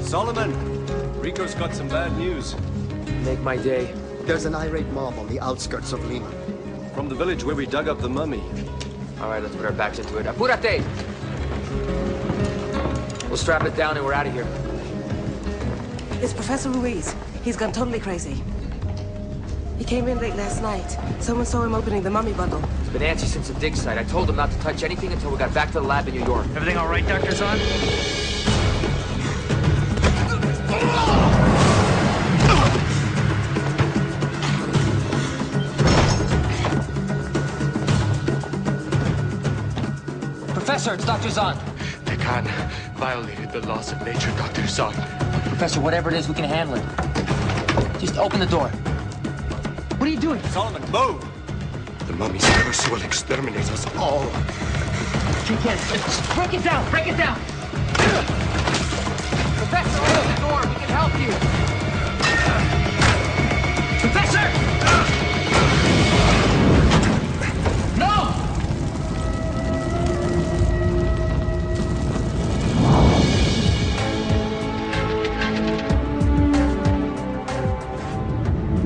Solomon, Rico's got some bad news. Make my day. There's an irate mob on the outskirts of Lima. From the village where we dug up the mummy. All right, let's put our backs into it. Apúrate! We'll strap it down and we're out of here. It's Professor Ruiz. He's gone totally crazy. He came in late last night. Someone saw him opening the mummy bundle. It's been antsy since the dig site. I told him not to touch anything until we got back to the lab in New York. Everything all right, Dr. Zahn? Professor, it's Dr. Zahn. The Khan violated the laws of nature, Dr. Zahn. Professor, whatever it is, we can handle it. Just open the door. What are you doing? Solomon, move! The mummy's curse will exterminate us all. You can't. Break it down! Break it down! Professor, open the door! We can help you! Professor! No!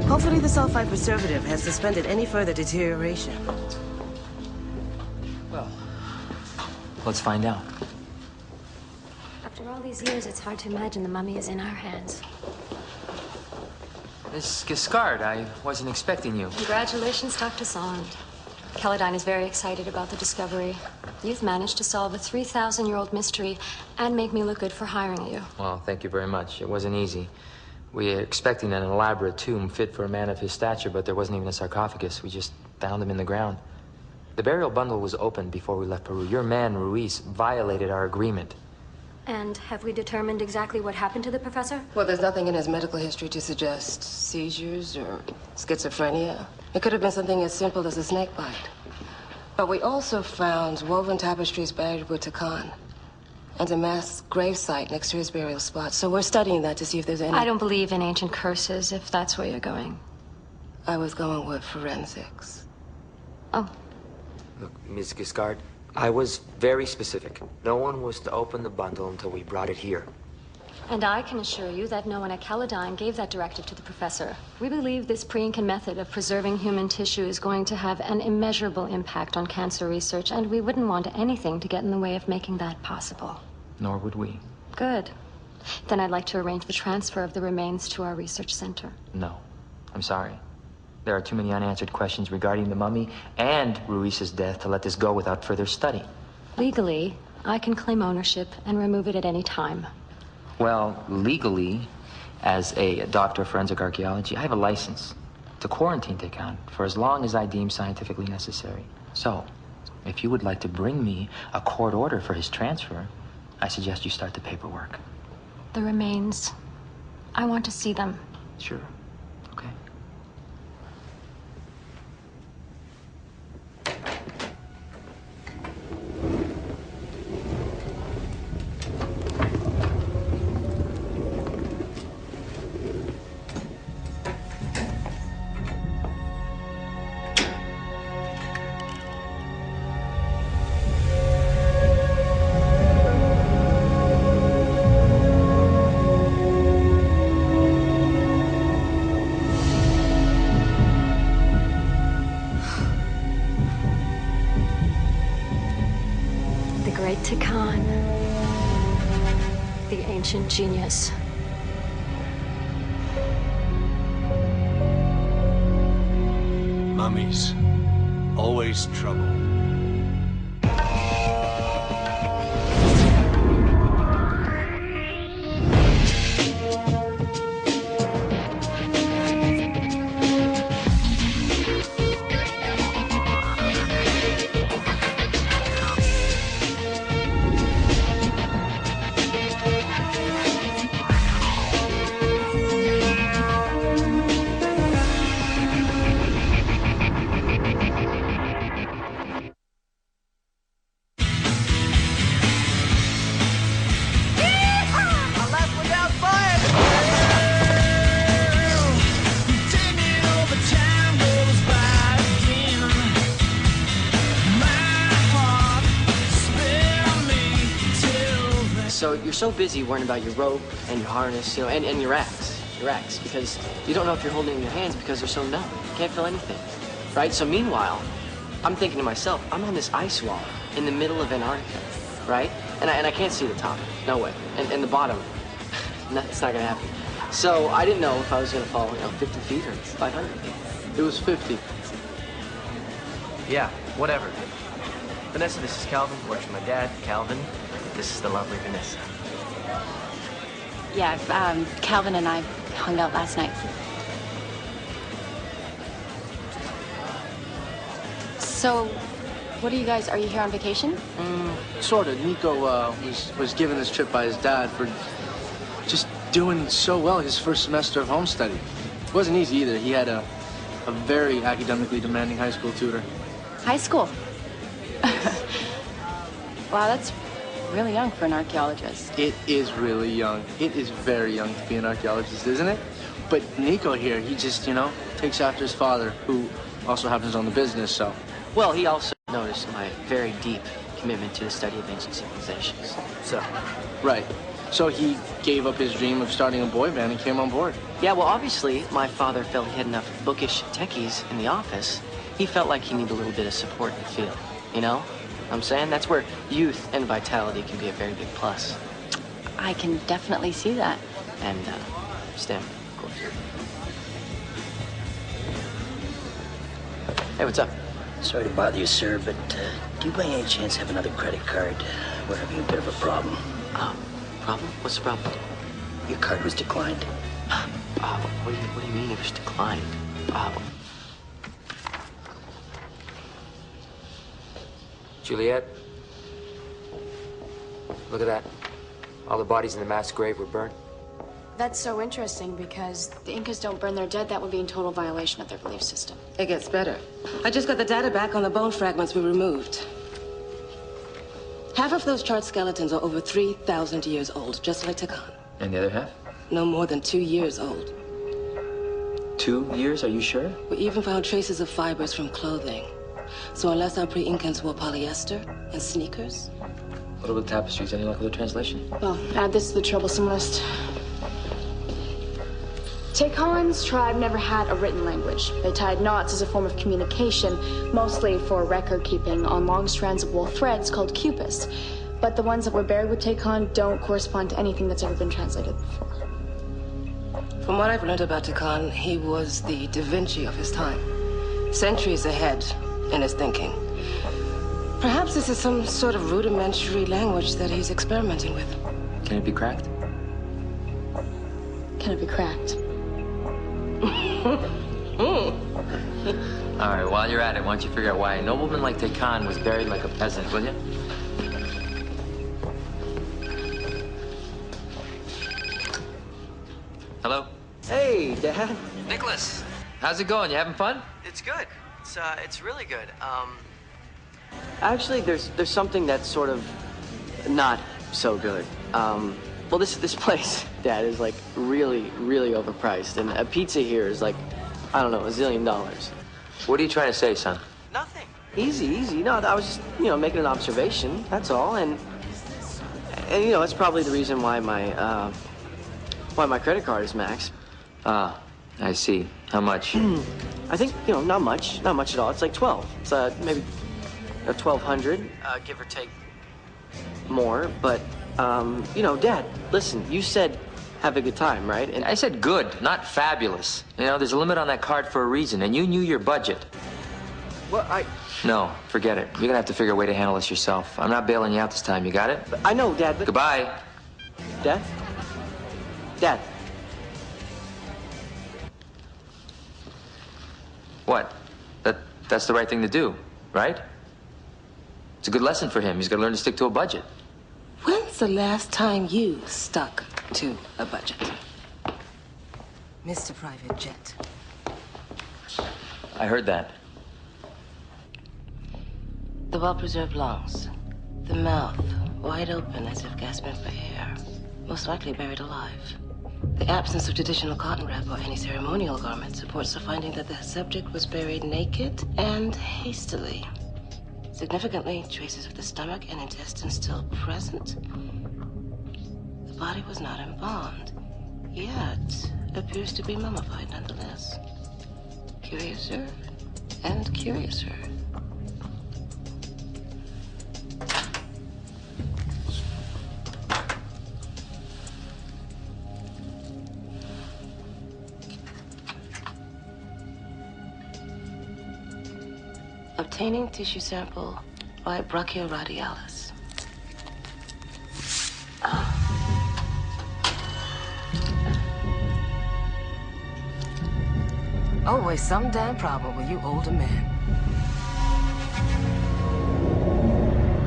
Hopefully the sulfide preservative has suspended any further deterioration. Well, let's find out. After all these years, it's hard to imagine the mummy is in our hands. Miss Giscard, I wasn't expecting you. Congratulations, Dr. Zahn. Celadine is very excited about the discovery. You've managed to solve a 3,000-year-old mystery and make me look good for hiring you. Well, thank you very much. It wasn't easy. We were expecting an elaborate tomb fit for a man of his stature, but there wasn't even a sarcophagus. We just found him in the ground. The burial bundle was opened before we left Peru. Your man, Ruiz, violated our agreement. And have we determined exactly what happened to the professor? Well, there's nothing in his medical history to suggest seizures or schizophrenia. It could have been something as simple as a snake bite. But we also found woven tapestries buried with Takan and a mass grave site next to his burial spot. So we're studying that to see if there's any... I don't believe in ancient curses, if that's where you're going. I was going with forensics. Oh. Look, Ms. Giscard, I was very specific. No one was to open the bundle until we brought it here. And I can assure you that no one at Celadine gave that directive to the professor. We believe this pre-Incan method of preserving human tissue is going to have an immeasurable impact on cancer research, and we wouldn't want anything to get in the way of making that possible. Nor would we. Good. Then I'd like to arrange the transfer of the remains to our research center. No. I'm sorry. There are too many unanswered questions regarding the mummy and Ruiz's death to let this go without further study. Legally, I can claim ownership and remove it at any time. Well, legally, as a doctor of forensic archaeology, I have a license to quarantine Takan for as long as I deem scientifically necessary. So, if you would like to bring me a court order for his transfer, I suggest you start the paperwork. The remains, I want to see them. Sure. Okay. Takan, the ancient genius. Mummies. Always trouble. you're so busy worrying about your rope and your harness, you know, and your axe, because you don't know if you're holding it in your hands because they're so numb. You can't feel anything, right? So meanwhile, I'm thinking to myself, I'm on this ice wall in the middle of Antarctica, right? And I can't see the top, no way. And the bottom, no, it's not gonna happen. So I didn't know if I was gonna fall, 50 feet or 500 feet. It was 50. Yeah, whatever. Vanessa, this is Calvin. Works for my dad, Calvin. This is the lovely Vanessa. Yeah, Calvin and I hung out last night. So, what are you guys, are you here on vacation? Sort of. Nico was given this trip by his dad for just doing so well his first semester of home study. It wasn't easy either. He had a very academically demanding high school tutor. High school? Wow, that's really young for an archaeologist. It is really young. It is very young to be an archaeologist, isn't it? But Nico here, he just, takes after his father, who also happens to own the business, so. Well, he also noticed my very deep commitment to the study of ancient civilizations. So. Right. So he gave up his dream of starting a boy band and came on board. Yeah, well, obviously, my father felt he had enough bookish techies in the office. He felt like he needed a little bit of support in the field, I'm saying? That's where youth and vitality can be a very big plus. I can definitely see that. And, STEM, of course. Hey, what's up? Sorry to bother you, sir, but do you by any chance have another credit card? We're having a bit of a problem. Problem? What's the problem? Your card was declined. What do you mean it was declined? Juliet, look at that. All the bodies in the mass grave were burnt. That's so interesting because the Incas don't burn their dead. That would be in total violation of their belief system. It gets better. I just got the data back on the bone fragments we removed. Half of those charred skeletons are over 3,000 years old, just like Takan. And the other half? No more than 2 years old. 2 years, are you sure? We even found traces of fibers from clothing. So unless our pre-Incans wore polyester and sneakers... What about tapestries? Any luck with the translation? Well, add this to the troublesome list. Tekon's tribe never had a written language. They tied knots as a form of communication, mostly for record keeping on long strands of wool threads called cupis. But the ones that were buried with Tekon don't correspond to anything that's ever been translated before. From what I've learned about Takan, he was the Da Vinci of his time. Centuries ahead in his thinking. Perhaps this is some sort of rudimentary language that he's experimenting with. Can it be cracked? Can it be cracked? All right, while you're at it, why don't you figure out why a nobleman like Tekan was buried like a peasant, will you? Hello? Hey, Dad. Nicholas, how's it going? You having fun? It's good. It's really good. Actually, there's something that's sort of not so good. Well, this place, Dad, is like really, really overpriced, and a pizza here is like, I don't know, $1 zillion. What are you trying to say, son? Nothing. Easy. No, I was just, making an observation. That's all, and it's probably the reason why my credit card is maxed. Ah, I see. How much? I think, not much at all. It's like 12. It's maybe 1,200, give or take more. But, Dad, listen, you said have a good time, right? And I said good, not fabulous. There's a limit on that card for a reason, and you knew your budget. Well, No, forget it. You're gonna have to figure a way to handle this yourself. I'm not bailing you out this time, you got it? I know, Dad, but... Goodbye. Dad? Dad. What? That's the right thing to do, right? It's a good lesson for him. He's got to learn to stick to a budget. When's the last time you stuck to a budget? Mr. Private Jet. I heard that. The well-preserved lungs. The mouth, wide open as if gasping for air. Most likely buried alive. The absence of traditional cotton wrap or any ceremonial garment supports the finding that the subject was buried naked and hastily. Significantly, traces of the stomach and intestines still present. body was not embalmed, yet appears to be mummified nonetheless. Curiouser and curiouser. Obtaining tissue sample by brachioradialis. Always some damn problem with you older men.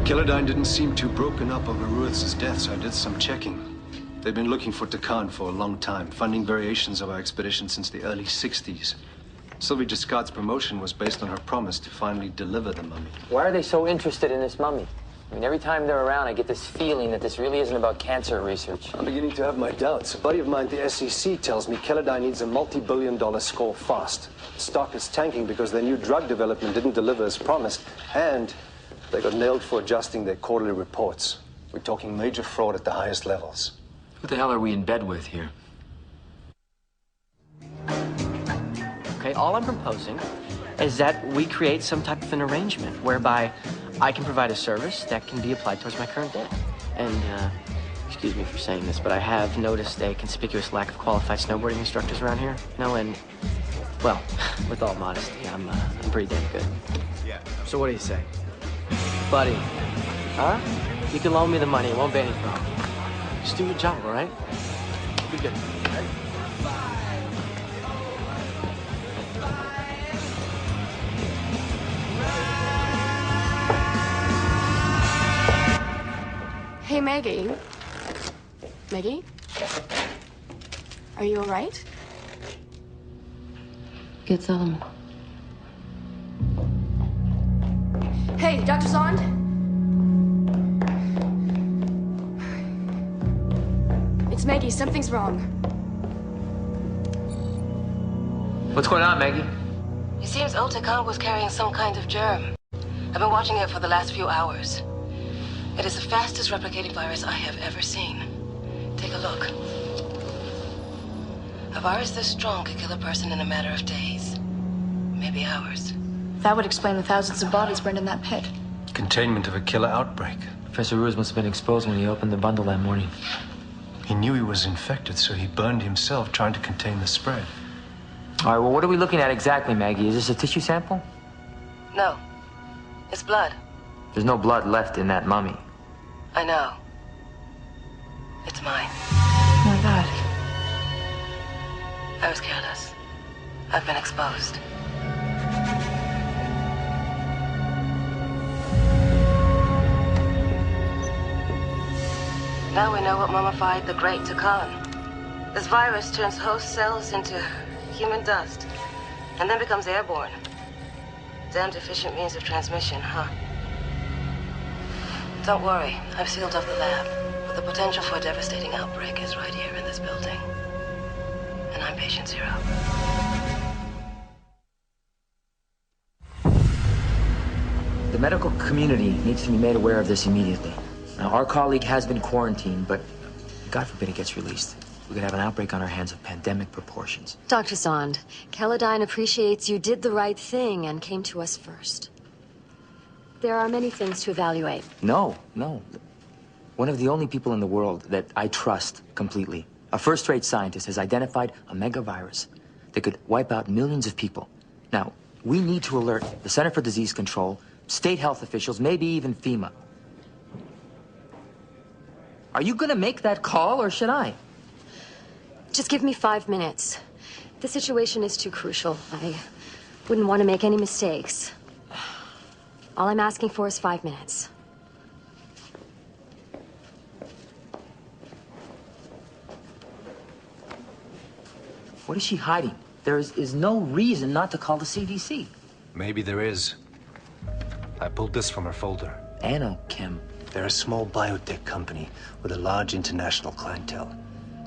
Kelodyne didn't seem too broken up over Ruth's death, so I did some checking. They've been looking for Takan for a long time, funding variations of our expedition since the early 60s. Sylvie Giscard's promotion was based on her promise to finally deliver the mummy. Why are they so interested in this mummy? I mean, every time they're around, I get this feeling that this really isn't about cancer research. I'm beginning to have my doubts. A buddy of mine at the SEC tells me Kelodyne needs a multi-billion-dollar score fast. Stock is tanking because their new drug development didn't deliver as promised, and they got nailed for adjusting their quarterly reports. We're talking major fraud at the highest levels. Who the hell are we in bed with here? Okay, all I'm proposing is that we create some type of an arrangement whereby I can provide a service that can be applied towards my current debt. And, excuse me for saying this, but I have noticed a conspicuous lack of qualified snowboarding instructors around here. No, and, well, with all modesty, I'm pretty damn good. Yeah. So what do you say? Buddy, huh? You can loan me the money, it won't be any problem. Just do your job, all right? Be good, all right? Hey, Maggie. Maggie? Are you all right? Get Solomon. Hey, Dr. Zond? It's Maggie. Something's wrong. What's going on, Maggie? It seems old Takan was carrying some kind of germ. I've been watching it for the last few hours. It is the fastest replicating virus I have ever seen. Take a look. A virus this strong could kill a person in a matter of days. Maybe hours. That would explain the thousands of bodies burned in that pit. Containment of a killer outbreak. Professor Ruiz must have been exposed when he opened the bundle that morning. He knew he was infected, so he burned himself trying to contain the spread. All right, well, what are we looking at exactly, Maggie? Is this a tissue sample? No. It's blood. There's no blood left in that mummy. I know. It's mine. Oh, my God. I was careless. I've been exposed. Now we know what mummified the great Takan. This virus turns host cells into human dust, and then becomes airborne. Damned efficient means of transmission, huh? Don't worry, I've sealed off the lab, but the potential for a devastating outbreak is right here in this building. And I'm patient zero. The medical community needs to be made aware of this immediately. Now, our colleague has been quarantined, but God forbid it gets released. We could have an outbreak on our hands of pandemic proportions. Dr. Zond, Kelodyne appreciates you did the right thing and came to us first. There are many things to evaluate. No. One of the only people in the world that I trust completely, a first-rate scientist, has identified a megavirus that could wipe out millions of people. Now, we need to alert the Center for Disease Control, state health officials, maybe even FEMA. Are you gonna make that call, or should I? Just give me 5 minutes. The situation is too crucial. I wouldn't want to make any mistakes. All I'm asking for is 5 minutes. What is she hiding? There is no reason not to call the CDC. Maybe there is. I pulled this from her folder. Anochem. They're a small biotech company with a large international clientele.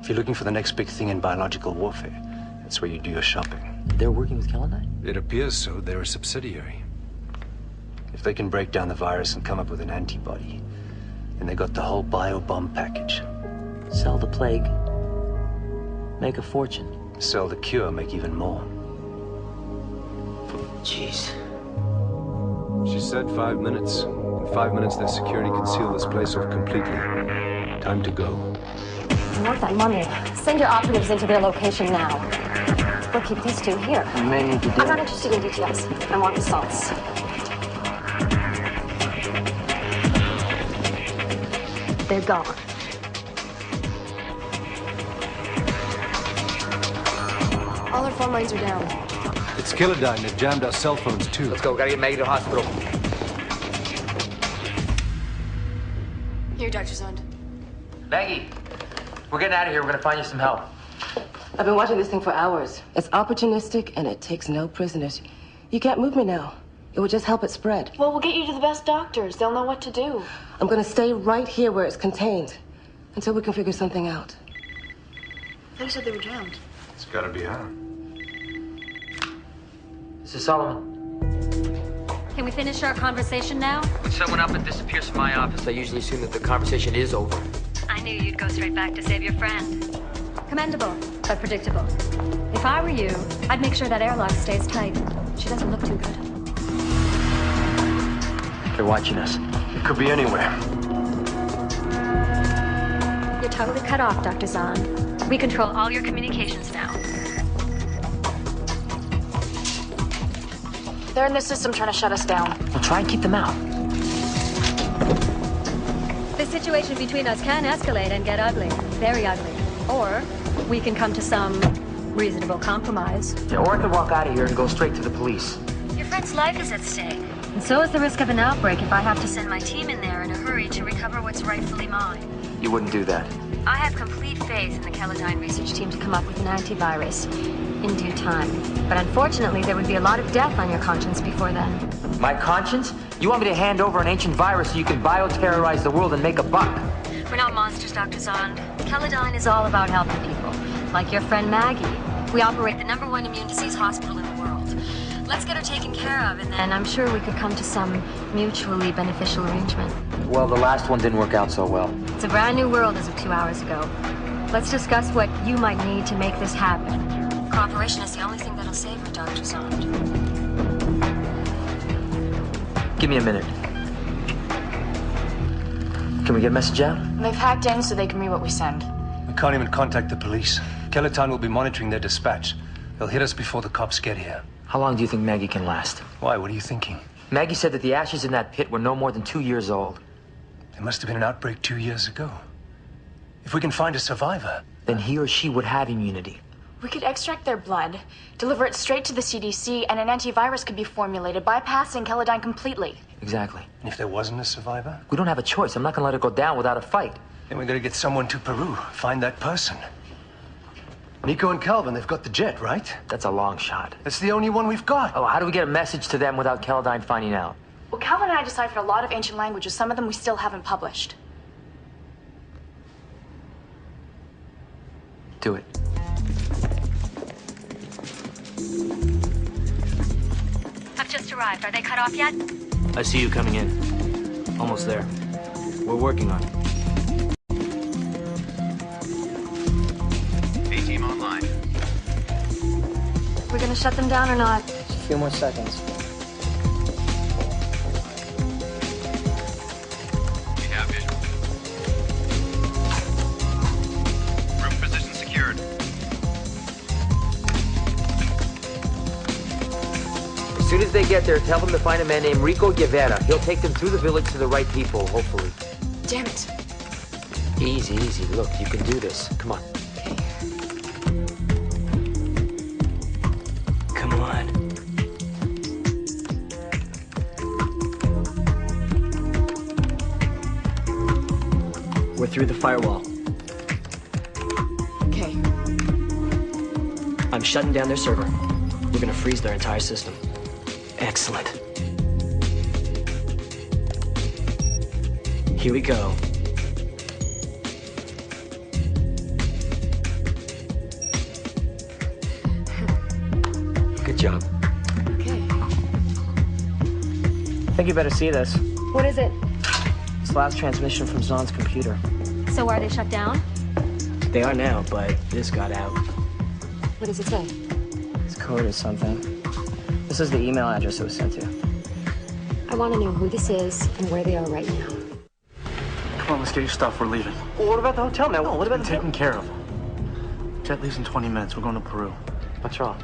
If you're looking for the next big thing in biological warfare, that's where you do your shopping. They're working with Kelodyne? It appears so. They're a subsidiary. If they can break down the virus and come up with an antibody, then they got the whole bio-bomb package. Sell the plague. Make a fortune. Sell the cure, make even more. Jeez. She said 5 minutes. In 5 minutes, their security can seal this place off completely. Time to go. I want that mummy. Send your operatives into their location now. We'll keep these two here. You may need to do... I'm not interested in details. I want results. They're gone. All our phone lines are down. It's Killadyne. They've jammed our cell phones, too. Let's go. Gotta get Maggie to the hospital. Here, Dr. Zond. Maggie, we're getting out of here. We're gonna find you some help. I've been watching this thing for hours. It's opportunistic and it takes no prisoners. You can't move me now. It would just help it spread. Well, we'll get you to the best doctors. They'll know what to do. I'm gonna stay right here where it's contained until we can figure something out. They said they were jammed. It's gotta be her. This is Solomon. Can we finish our conversation now? When someone up and disappears from my office, I usually assume that the conversation is over. I knew you'd go straight back to save your friend. Commendable, but predictable. If I were you, I'd make sure that airlock stays tight. She doesn't look too good. They're watching us. It could be anywhere. You're totally cut off, Dr. Zond. We control all your communications now. They're in the system trying to shut us down. We'll try and keep them out. The situation between us can escalate and get ugly. Very ugly. Or we can come to some reasonable compromise. Yeah, or I could walk out of here and go straight to the police. Your friend's life is at stake. And so is the risk of an outbreak if I have to send my team in there in a hurry to recover what's rightfully mine. You wouldn't do that. I have complete faith in the Killadyne research team to come up with an antivirus in due time. But unfortunately, there would be a lot of death on your conscience before then. My conscience? You want me to hand over an ancient virus so you can bioterrorize the world and make a buck? We're not monsters, Dr. Zond. Killadyne is all about helping people. Like your friend Maggie. We operate the #1 immune disease hospital in the world. Let's get her taken care of, and then I'm sure we could come to some mutually beneficial arrangement. Well, the last one didn't work out so well. It's a brand new world as of 2 hours ago. Let's discuss what you might need to make this happen. Cooperation is the only thing that'll save her, Dr. Zond. Give me a minute. Can we get a message out? They've hacked in so they can read what we send. We can't even contact the police. Killadyne will be monitoring their dispatch. They'll hit us before the cops get here. How long do you think Maggie can last? Why? What are you thinking? Maggie said that the ashes in that pit were no more than 2 years old. There must have been an outbreak 2 years ago. If we can find a survivor... Then he or she would have immunity. We could extract their blood, deliver it straight to the CDC, and an antivirus could be formulated, bypassing Killadyne completely. Exactly. And if there wasn't a survivor? We don't have a choice. I'm not gonna let it go down without a fight. Then we gotta get someone to Peru, find that person. Nico and Calvin, they've got the jet, right? That's a long shot. That's the only one we've got. Oh, how do we get a message to them without Killadyne finding out? Well, Calvin and I deciphered a lot of ancient languages. Some of them we still haven't published. Do it. I've just arrived. Are they cut off yet? I see you coming in. Almost there. We're working on it. A-team online. We're gonna shut them down or not? Just a few more seconds. We have visual. Room position secured. As soon as they get there, tell them to find a man named Rico Guevara. He'll take them through the village to the right people, hopefully. Damn it. Easy, easy. Look, you can do this. Come on. Come on. We're through the firewall. Okay. I'm shutting down their server. We're gonna freeze their entire system. Excellent. Here we go. Good job. Okay. I think you better see this. What is it? It's last transmission from Zon's computer. So are they shut down? They are now, but this got out. What does it say? It's code or something. This is the email address it was sent to. I want to know who this is and where they are right now. Come on, let's get your stuff. We're leaving. Well, what about the hotel, man? What about the taken care of? Jet leaves in 20 minutes. We're going to Peru. What's wrong?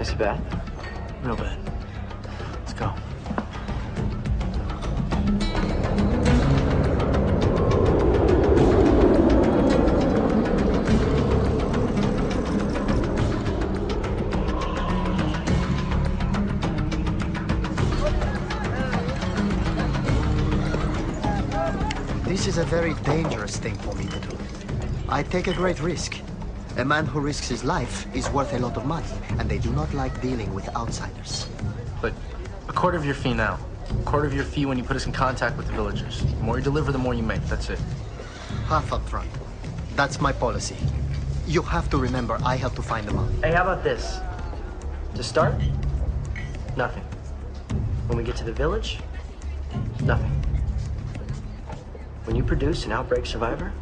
Is he bad? Real bad. Let's go. This is a very dangerous thing for me to do. I take a great risk. A man who risks his life is worth a lot of money, and they do not like dealing with outsiders. But a quarter of your fee now. A quarter of your fee when you put us in contact with the villagers. The more you deliver, the more you make. That's it. Half up front. That's my policy. You have to remember, I have to find the money. Hey, how about this? To start, nothing. When we get to the village, nothing. When you produce an outbreak survivor,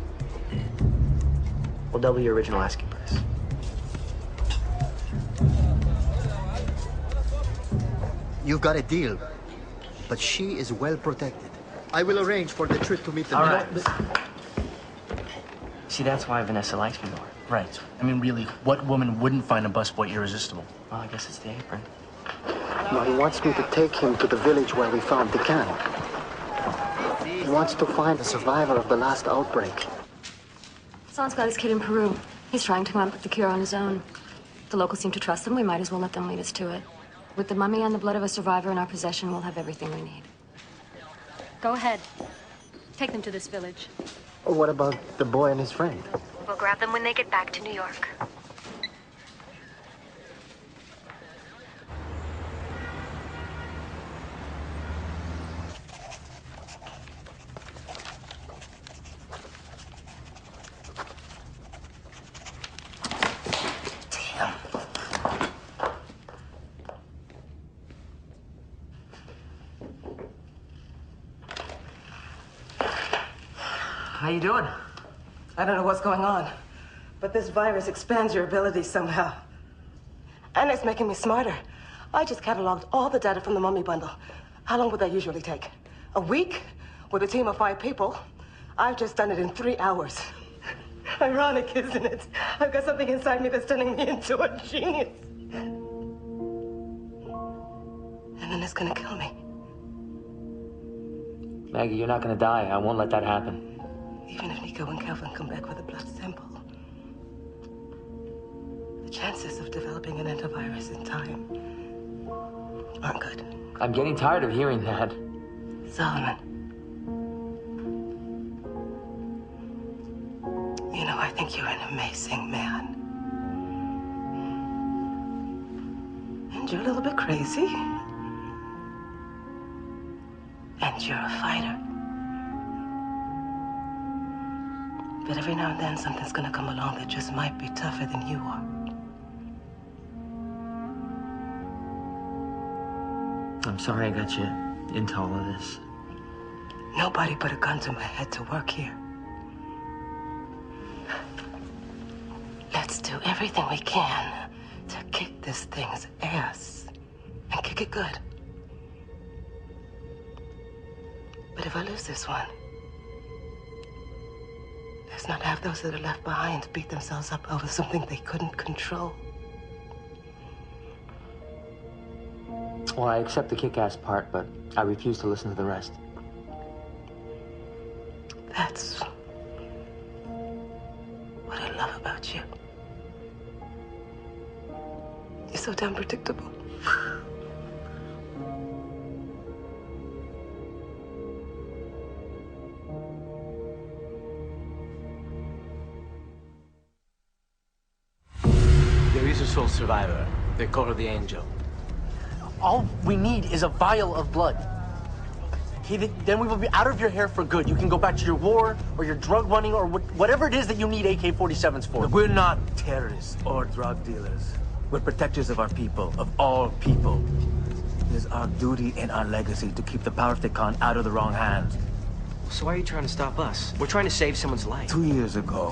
we'll double your original asking price. You've got a deal, but she is well protected. I will arrange for the trip to meet the... All right. See, that's why Vanessa likes me more. Right. I mean, really, what woman wouldn't find a busboy irresistible? Well, I guess it's the apron. No, he wants me to take him to the village where we found the can. He wants to find a survivor of the last outbreak. Hassan's got his kid in Peru. He's trying to come up with the cure on his own. The locals seem to trust him. We might as well let them lead us to it. With the mummy and the blood of a survivor in our possession, we'll have everything we need. Go ahead. Take them to this village. Or what about the boy and his friend? We'll grab them when they get back to New York. How you doing? I don't know what's going on, but this virus expands your abilities somehow. And it's making me smarter. I just cataloged all the data from the mummy bundle. How long would that usually take? A week? With a team of 5 people? I've just done it in 3 hours. Ironic, isn't it? I've got something inside me that's turning me into a genius. And then it's gonna kill me. Maggie, you're not gonna die. I won't let that happen. Even if Nico and Kelvin come back with a blood sample, the chances of developing an antivirus in time aren't good. I'm getting tired of hearing that. Solomon, you know, I think you're an amazing man. And you're a little bit crazy. And you're a fighter. But every now and then, something's gonna come along that just might be tougher than you are. I'm sorry I got you into all of this. Nobody put a gun to my head to work here. Let's do everything we can to kick this thing's ass. And kick it good. But if I lose this one, let's not have those that are left behind beat themselves up over something they couldn't control. Well, I accept the kick-ass part, but I refuse to listen to the rest. That's what I love about you. You're so damn predictable. There is a sole survivor. They call her the Angel. All we need is a vial of blood. Then we will be out of your hair for good. You can go back to your war or your drug running or whatever it is that you need AK-47s for. We're not terrorists or drug dealers. We're protectors of our people, of all people. It is our duty and our legacy to keep the power of the Khan out of the wrong hands. So why are you trying to stop us? We're trying to save someone's life. 2 years ago,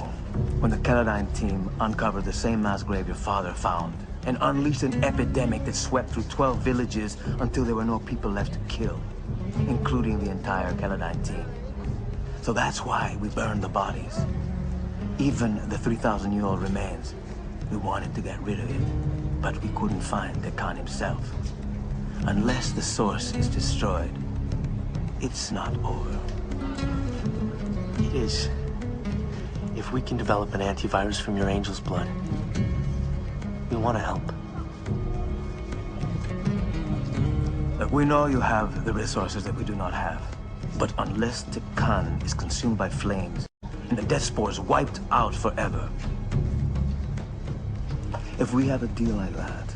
when the Caladyne team uncovered the same mass grave your father found and unleashed an epidemic that swept through 12 villages until there were no people left to kill, including the entire Caladyne team. So that's why we burned the bodies. Even the 3,000-year-old remains. We wanted to get rid of it, but we couldn't find the Khan himself. Unless the source is destroyed, it's not over. It is. If we can develop an antivirus from your angel's blood, we want to help. Look, we know you have the resources that we do not have. But unless the Khan is consumed by flames and the death spores wiped out forever, if we have a deal like that,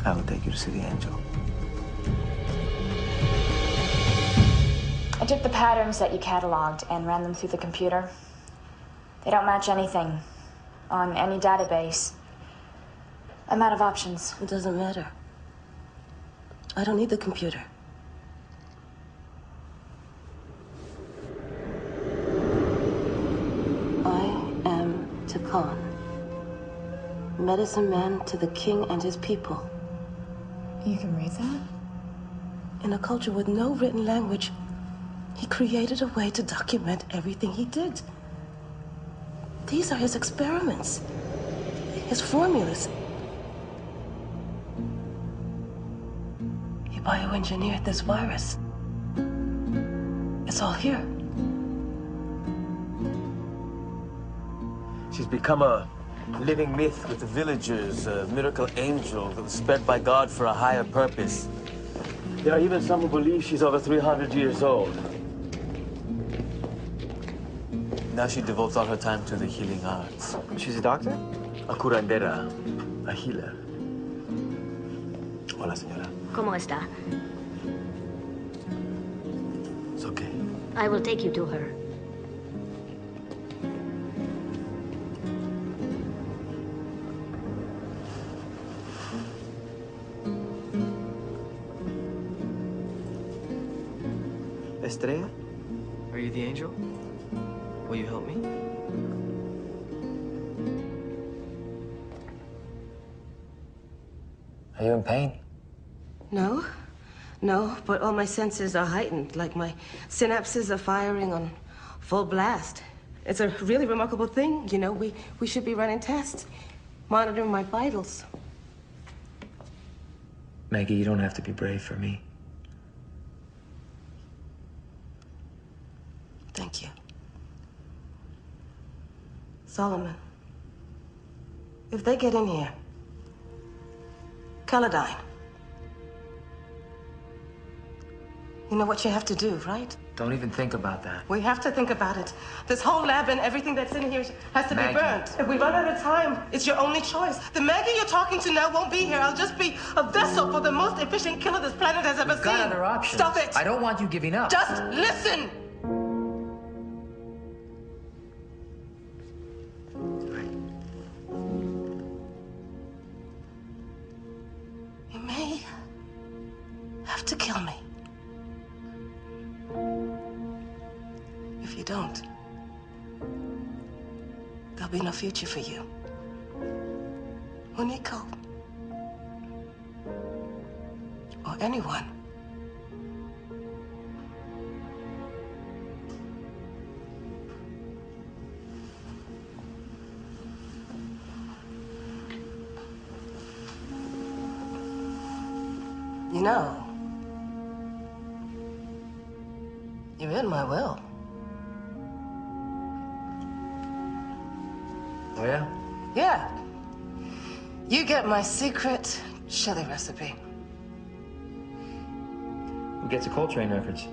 I will take you to see the angel. I took the patterns that you cataloged and ran them through the computer. They don't match anything on any database. I'm out of options. It doesn't matter. I don't need the computer. I am Takan, medicine man to the king and his people. You can read that? In a culture with no written language, he created a way to document everything he did. These are his experiments, his formulas. He bioengineered this virus. It's all here. She's become a living myth with the villagers, a miracle angel that was spread by God for a higher purpose. There are even some who believe she's over 300 years old. Now she devotes all her time to the healing arts. She's a doctor? A curandera, a healer. Hola, señora. ¿Cómo está? It's okay. I will take you to her. Estrella? Are you the angel? Will you help me? Are you in pain? No, but all my senses are heightened, like my synapses are firing on full blast. It's a really remarkable thing, you know. We should be running tests, monitoring my vitals. Maggie, you don't have to be brave for me. Thank you. Solomon, if they get in here, Caladyne, you know what you have to do, right? Don't even think about that. We have to think about it. This whole lab and everything that's in here has to Maggie. be burned. If we run out of time, it's your only choice. The Maggie you're talking to now won't be here. I'll just be a vessel for the most efficient killer this planet has ever We've got seen. other options. Stop it! I don't want you giving up. Just listen! You may have to kill me. If you don't, there'll be no future for you. Unico. Or anyone. You know, you're in my will. Oh, yeah? Yeah. You get my secret chili recipe. Who gets the Coltrane records?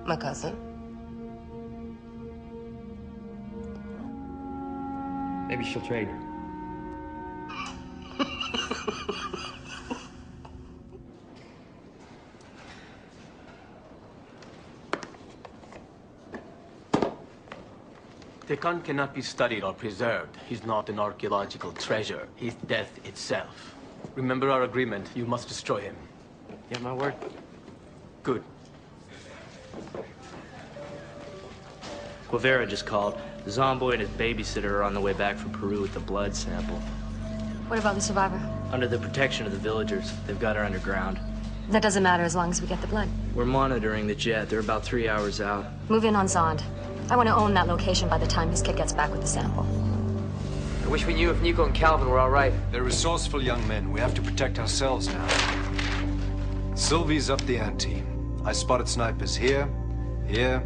My cousin. Maybe she'll trade. Takan cannot be studied or preserved. He's not an archaeological treasure. He's death itself. Remember our agreement. You must destroy him. Yeah, my word. Good. Guevara just called. The Zomboy and his babysitter are on the way back from Peru with the blood sample. What about the survivor? Under the protection of the villagers. They've got her underground. That doesn't matter as long as we get the blood. We're monitoring the jet. They're about 3 hours out. Move in on Zond. I want to own that location by the time his kid gets back with the sample. I wish we knew if Nico and Calvin were all right. They're resourceful young men. We have to protect ourselves now. Sylvie's up the ante. I spotted snipers here, here,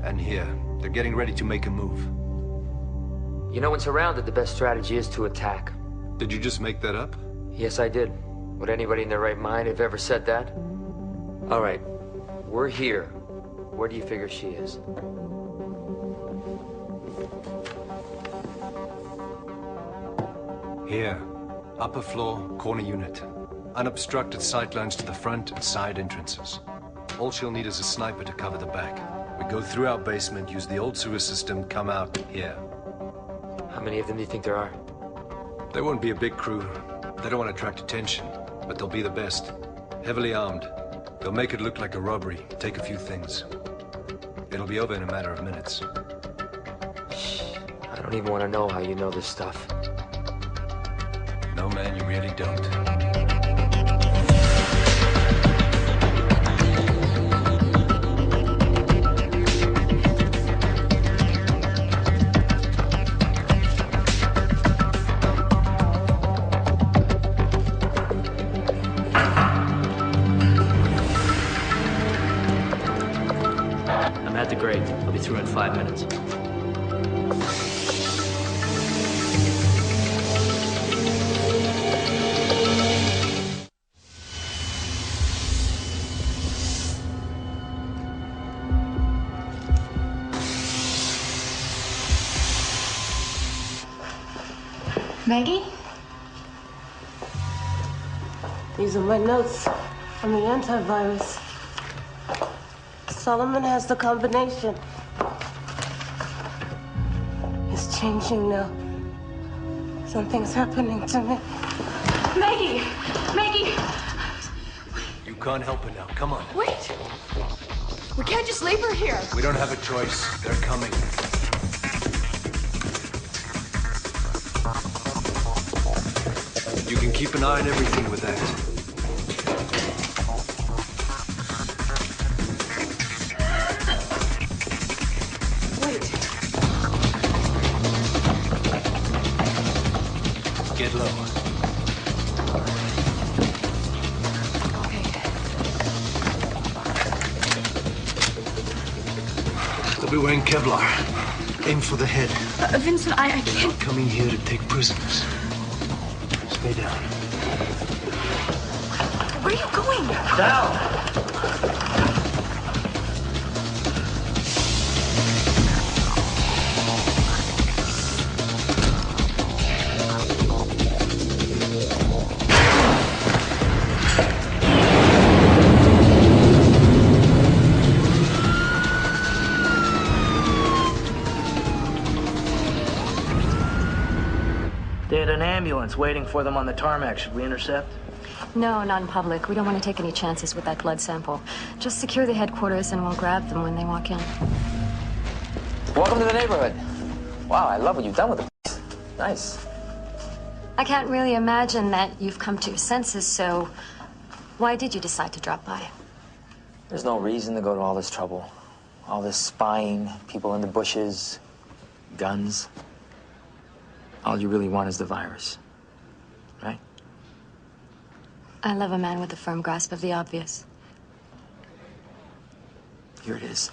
and here. They're getting ready to make a move. You know, when surrounded, the best strategy is to attack. Did you just make that up? Yes, I did. Would anybody in their right mind have ever said that? All right, we're here. Where do you figure she is? Here. Upper floor, corner unit. Unobstructed sightlines to the front and side entrances. All she'll need is a sniper to cover the back. We go through our basement, use the old sewer system, come out here. How many of them do you think there are? There won't be a big crew. They don't want to attract attention, but they'll be the best. Heavily armed. They'll make it look like a robbery, take a few things. It'll be over in a matter of minutes. I don't even want to know how you know this stuff. No, man, you really don't. I'm at the grate. I'll be through in 5 minutes. Maggie? These are my notes from the antivirus. Solomon has the combination. It's changing now. Something's happening to me. Maggie! Maggie! You can't help it now. Come on. Wait! We can't just leave her here. We don't have a choice. They're coming. You can keep an eye on everything with that. Get low. They'll be wearing Kevlar. Aim for the head. Vincent, I can't. They're not coming here to take prisoners. Stay down. Where are you going? Down! They had an ambulance waiting for them on the tarmac. Should we intercept? No, not in public. We don't want to take any chances with that blood sample. Just secure the headquarters and we'll grab them when they walk in. Welcome to the neighborhood. Wow, I love what you've done with the place. Nice. I can't really imagine that you've come to your senses, so why did you decide to drop by? There's no reason to go to all this trouble. All this spying, people in the bushes, guns. All you really want is the virus, right? I love a man with a firm grasp of the obvious. Here it is.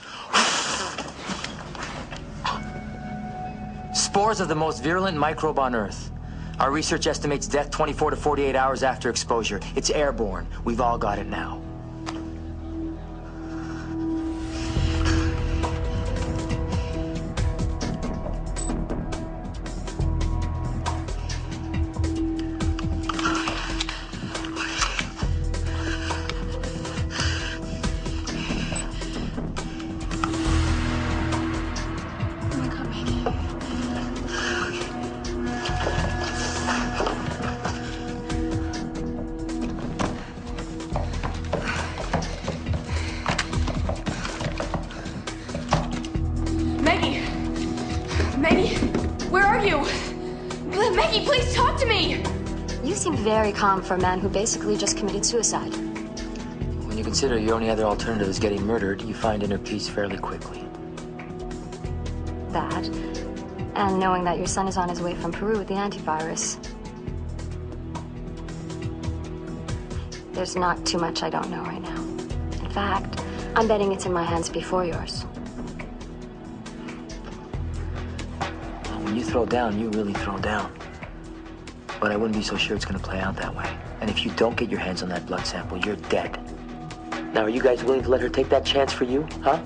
Spores of the most virulent microbe on Earth. Our research estimates death 24 to 48 hours after exposure. It's airborne. We've all got it now. seem very calm for a man who basically just committed suicide. When you consider your only other alternative is getting murdered, you find inner peace fairly quickly. That, and knowing that your son is on his way from Peru with the antivirus. There's not too much I don't know right now. In fact, I'm betting it's in my hands before yours. When you throw down, you really throw down. But I wouldn't be so sure it's gonna play out that way. And if you don't get your hands on that blood sample, you're dead. Now, are you guys willing to let her take that chance for you, huh?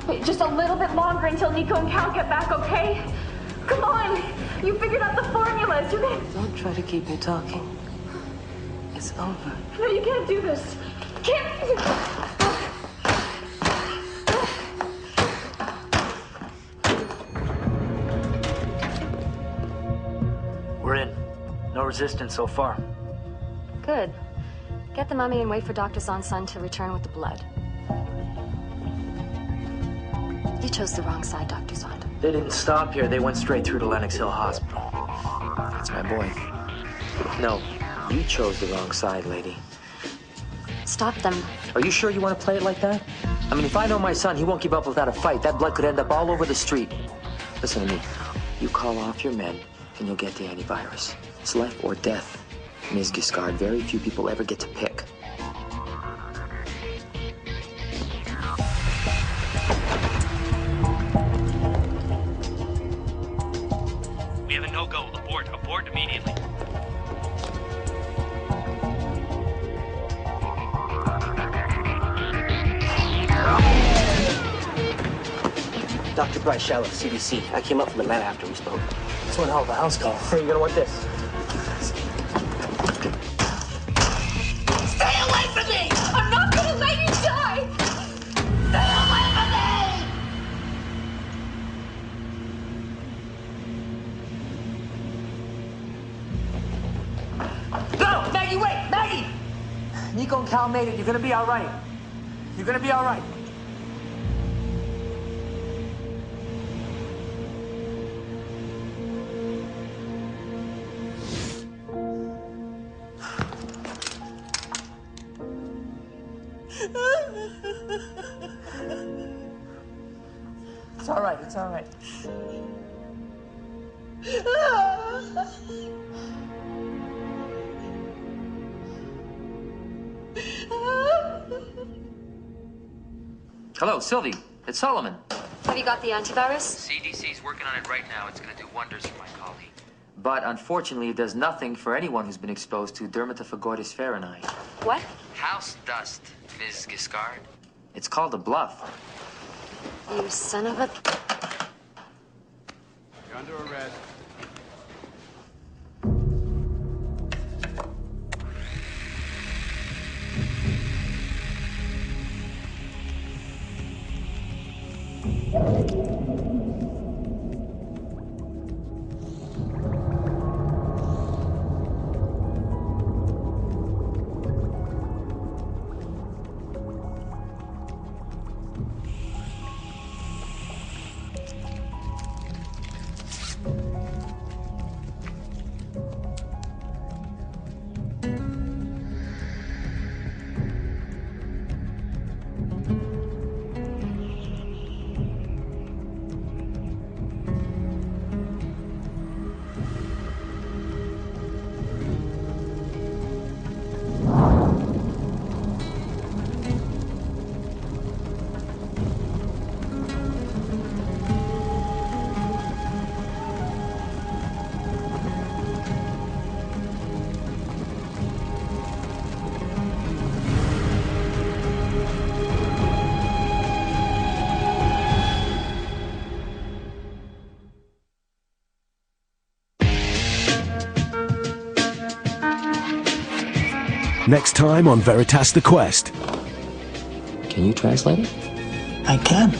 Wait, just a little bit longer until Nico and Cal get back, okay? Come on! You figured out the formulas. You can... Don't try to keep me talking. It's over. No, you can't do this. You can't... We're in. No resistance so far. Good. Get the mummy and wait for Dr. Zan's son to return with the blood. You chose the wrong side, Dr. Zond. They didn't stop here. They went straight through to Lenox Hill Hospital. That's my boy. No, you chose the wrong side, lady. Stop them. Are you sure you want to play it like that? I mean, if I know my son, he won't give up without a fight. That blood could end up all over the street. Listen to me. You call off your men, and you'll get the antivirus. It's life or death. Ms. Giscard, very few people ever get to pick. We have a no-go. Abort. Abort immediately. Dr. Bryce Shallow, CDC. I came up from Atlanta after we spoke. That's one hell of a house call. Hey, you're gonna want this. Stay away from me! I'm not gonna let you die! Stay away from me! No! Maggie, wait! Maggie! Nico and Cal made it. You're gonna be all right. You're gonna be all right. It's all right. It's all right. Hello, Sylvie. It's Solomon. Have you got the antivirus? CDC's working on it right now. It's going to do wonders for my colleague. But unfortunately, it does nothing for anyone who's been exposed to dermatophagoides farinae. What? House dust, Ms. Giscard. It's called a bluff. You son of a... You're under arrest. Next time on Veritas the Quest. Can you translate it? I can.